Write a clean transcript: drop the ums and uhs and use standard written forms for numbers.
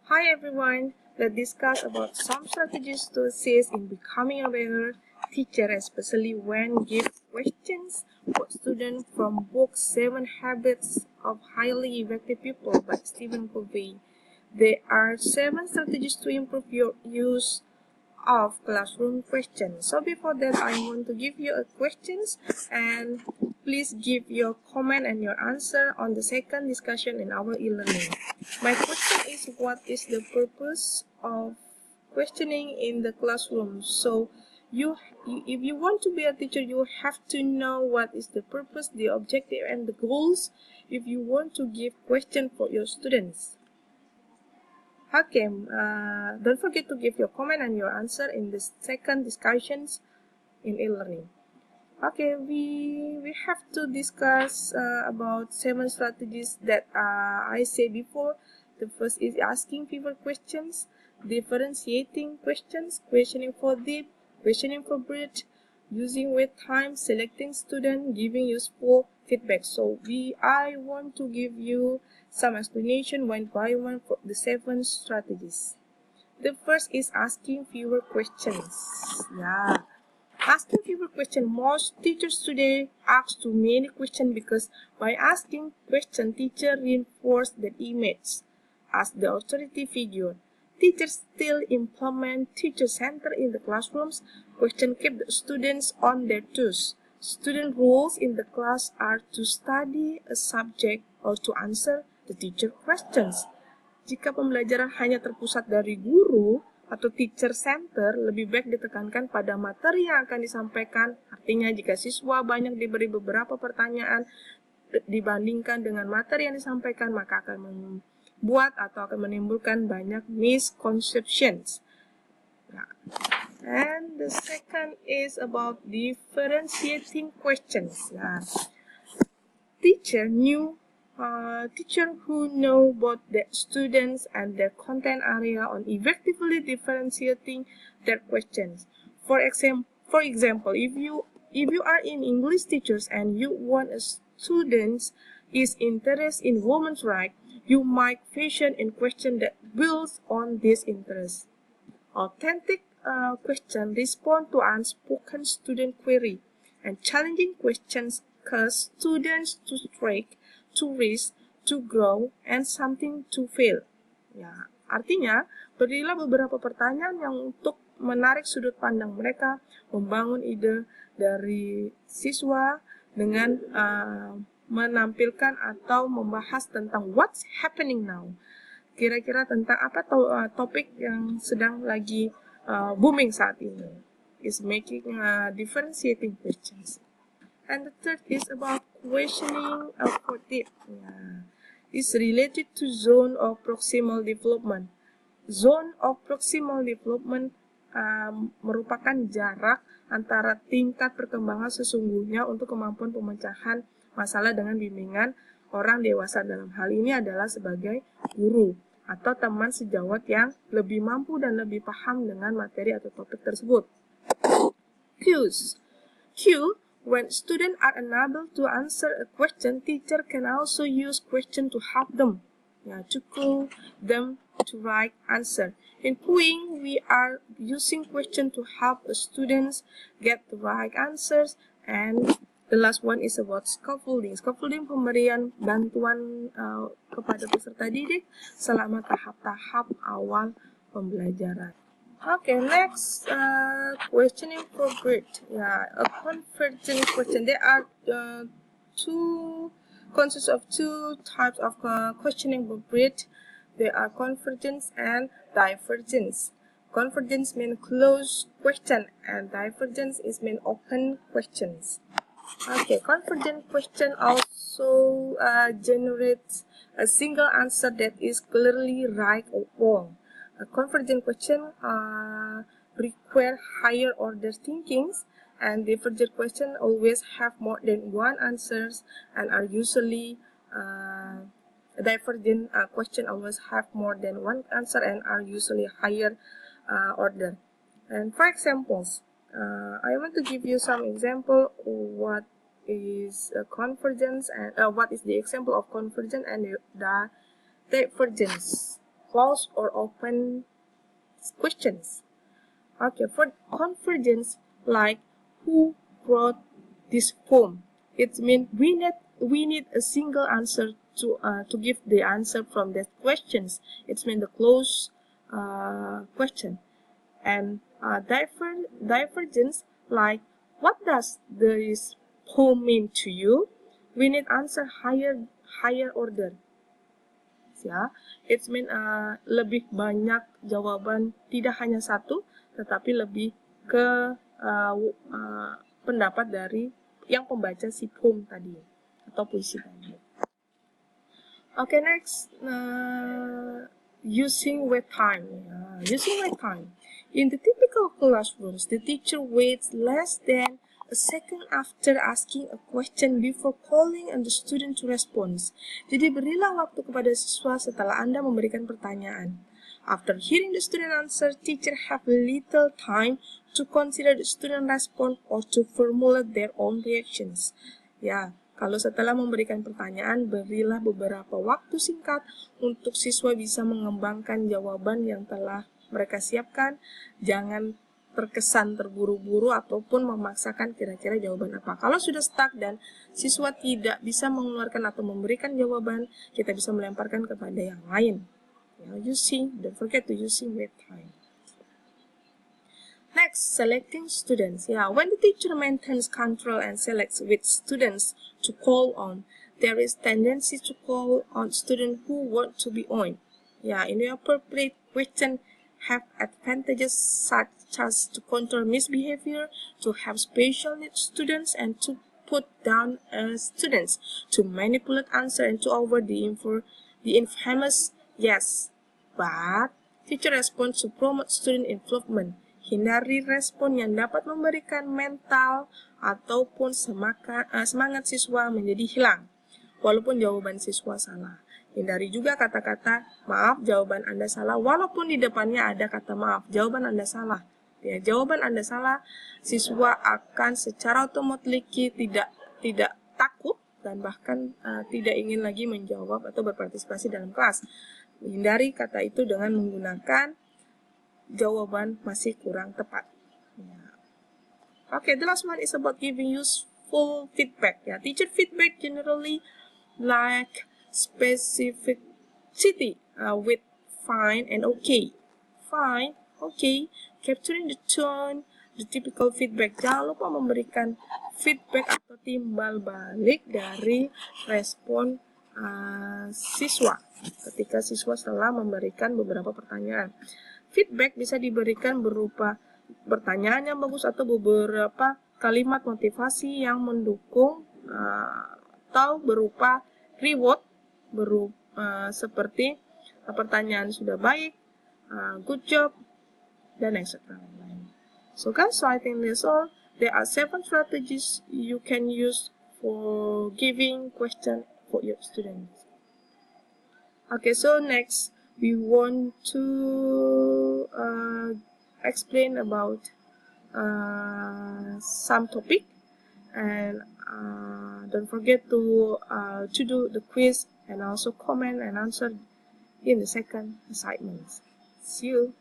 Hi everyone, let's discuss about some strategies to assist in becoming a better teacher, especially when give questions for students from book 7 Habits of Highly Effective People by Stephen Covey. There are 7 strategies to improve your use of classroom questions. So before that, I want to give you a questions and please give your comment and your answer on the second discussion in our e-learning. My question is, what is the purpose of questioning in the classroom? So if you want to be a teacher, you have to know what is the purpose, the objective, and the goals if you want to give question for your students. Okay, don't forget to give your comment and your answer in the second discussions in e-learning. Okay, we have to discuss about 7 strategies that I said before. The first is asking fewer questions, differentiating questions, questioning for deep, questioning for breadth, using wait time, selecting student, giving useful feedback. So I want to give you some explanation one by one for the 7 strategies. The first is asking fewer questions. Asking fewer questions. Most teachers today ask too many questions because by asking questions, teacher reinforce the image as the authority figure. Teachers still implement teacher center in the classrooms. Questions keep the students on their toes. Student roles in the class are to study a subject or to answer the teacher questions. Jika pembelajaran hanya terpusat dari guru atau teacher center, lebih baik ditekankan pada materi yang akan disampaikan. Artinya, jika siswa banyak diberi beberapa pertanyaan dibandingkan dengan materi yang disampaikan, maka akan membuat atau akan menimbulkan banyak misconceptions. And the second is about differentiating questions. Teacher who know both the students and their content area on effectively differentiating their questions. For example, if you are in English teachers and you want a student is interested in women's rights, you might fashion a question that builds on this interest. Authentic question respond to unspoken student query, and challenging questions cause students to strike, to risk, to grow, and something to fail. Artinya, berilah beberapa pertanyaan yang untuk menarik sudut pandang mereka, membangun ide dari siswa dengan menampilkan atau membahas tentang what's happening now. Kira-kira tentang apa topik yang sedang lagi booming saat ini. Is making differentiating questions. And the third is about questioning for depth. It's related to zone of proximal development. Zone of proximal development merupakan jarak antara tingkat perkembangan sesungguhnya untuk kemampuan pemecahan masalah dengan bimbingan orang dewasa. Dalam hal ini adalah sebagai guru atau teman sejawat yang lebih mampu dan lebih paham dengan materi atau topik tersebut. Cues. Cue. When students are unable to answer a question, teacher can also use question to help them, to cue them to right answer. In cueing, we are using question to help the students get the right answers. And the last one is about scaffolding. Scaffolding pemberian bantuan kepada peserta didik selama tahap-tahap awal pembelajaran. Okay, next, questioning for grade. A convergent question. There are consists of 2 types of questioning for grade. There are convergence and divergence. Convergence means closed question, and divergence is mean open questions. Okay, convergent question also generates a single answer that is clearly right or wrong. A convergent question require higher order thinkings, and divergent question always have more than one answers and are usually divergent question always have more than one answer and are usually higher order. And for examples, I want to give you some example what is convergence and what is the example of convergence and the divergence. closed or open questions. Okay, for convergence, like who wrote this poem, it means we need a single answer to give the answer from that questions. It means the closed question. And divergence, like what does this poem mean to you? We need answer higher order. Ya, it mean lebih banyak jawaban, tidak hanya satu, tetapi lebih ke pendapat dari yang pembaca si poem tadi atau puisi tadi. Okay, next, using wait time. Using wait time. In the typical classrooms, the teacher waits less than a second after asking a question before calling on the student to respond. Jadi berilah waktu kepada siswa setelah Anda memberikan pertanyaan. After hearing the student answer, teacher have little time to consider the student response or to formulate their own reactions. Ya, kalau setelah memberikan pertanyaan, berilah beberapa waktu singkat untuk siswa bisa mengembangkan jawaban yang telah mereka siapkan. Jangan terkesan terburu-buru ataupun memaksakan kira-kira jawaban apa. Kalau sudah stuck dan siswa tidak bisa mengeluarkan atau memberikan jawaban, kita bisa melemparkan kepada yang lain. Don't forget to using wait time. Next, selecting students. When the teacher maintains control and selects which students to call on, there is tendency to call on students who want to be on. Inappropriate question have advantages such as to control misbehavior, to have special needs students, and to put down students, to manipulate answer, and to avoid the infamous yes, but teacher response to promote student involvement. Hindari respon yang dapat memberikan mental ataupun semangat siswa menjadi hilang, walaupun jawaban siswa salah. Hindari juga kata-kata, maaf, jawaban Anda salah, walaupun di depannya ada kata maaf, jawaban Anda salah. Jawaban Anda salah, siswa akan secara otomatis tidak takut dan bahkan tidak ingin lagi menjawab atau berpartisipasi dalam kelas. Hindari kata itu dengan menggunakan jawaban masih kurang tepat. Okay, the last one is about giving useful feedback. Teacher feedback generally like specificity with fine and okay. Fine, okay, capturing the tone, the typical feedback. Jangan lupa memberikan feedback atau timbal balik dari respon siswa ketika siswa setelah memberikan beberapa pertanyaan. Feedback bisa diberikan berupa pertanyaan yang bagus atau beberapa kalimat motivasi yang mendukung atau berupa reward seperti pertanyaan sudah baik, good job, dan etc. So guys, I think that's all. There are 7 strategies you can use for giving question for your students. Okay, so next we want to explain about some topic, and don't forget to do the quiz and also comment and answer in the second assignment. See you.